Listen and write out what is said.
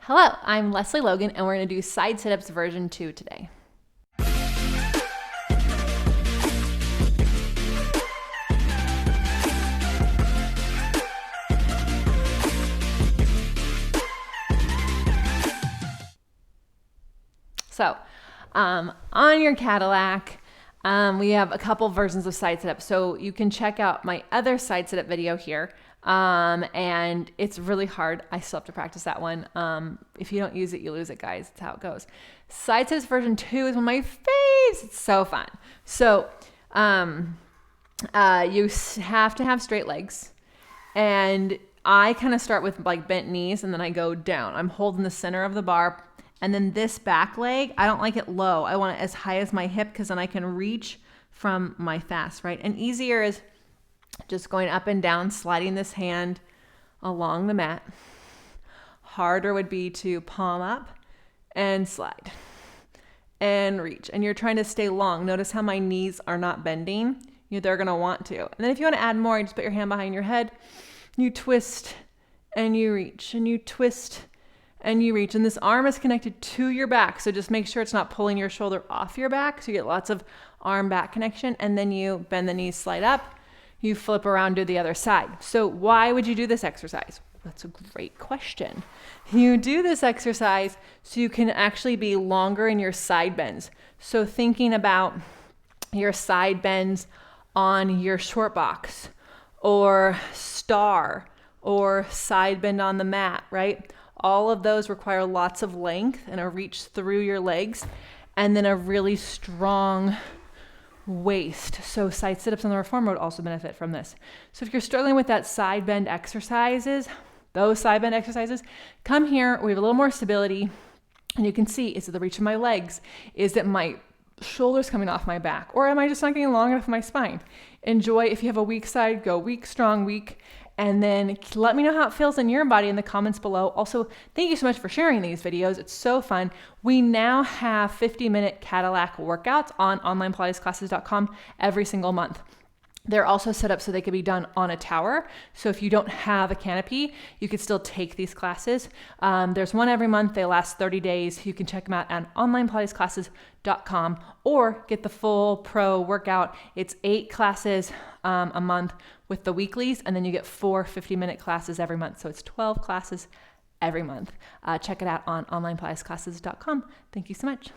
Hello, I'm Lesley Logan, and we're going to do side sit-ups version 2 today. So, on your Cadillac, we have a couple versions of side sit-ups. So you can check out my other side sit-up video here. And it's really hard. I still have to practice that one. If you don't use it, you lose it, guys. That's how it goes. Side sit-ups version 2 is one of my faves. It's so fun. So, you have to have straight legs, and I kind of start with like bent knees, and then I go down. I'm holding the center of the bar, and then this back leg, I don't like it low. I want it as high as my hip, because then I can reach from my fast, right? And easier is just going up and down, sliding this hand along the mat. Harder would be to palm up and slide and reach. And you're trying to stay long. Notice how my knees are not bending. They're going to want to. And then if you want to add more, you just put your hand behind your head. You twist and you reach, and you twist and you reach. And this arm is connected to your back. So just make sure it's not pulling your shoulder off your back. So you get lots of arm back connection. And then you bend the knees, slide up. You flip around to the other side. So why would you do this exercise? That's a great question. You do this exercise so you can actually be longer in your side bends. So thinking about your side bends on your short box or star or side bend on the mat, right? All of those require lots of length and a reach through your legs, and then a really strong waist. So side sit-ups on the reformer would also benefit from this. So if you're struggling with that side bend exercises, those side bend exercises, come here. We have a little more stability, and you can see, is it the reach of my legs? Is it my shoulders coming off my back? Or am I just not getting long enough in my spine? Enjoy. If you have a weak side, go weak, strong, weak. And then let me know how it feels in your body in the comments below. Also, thank you so much for sharing these videos. It's so fun. We now have 50-minute Cadillac workouts on onlinepilatesclasses.com every single month. They're also set up so they can be done on a tower. So if you don't have a canopy, you can still take these classes. There's one every month. They last 30 days. You can check them out at onlinepilatesclasses.com or get the full pro workout. It's 8 classes a month with the weeklies, and then you get 4 50-minute classes every month. So it's 12 classes every month. Check it out on onlinepilatesclasses.com. Thank you so much.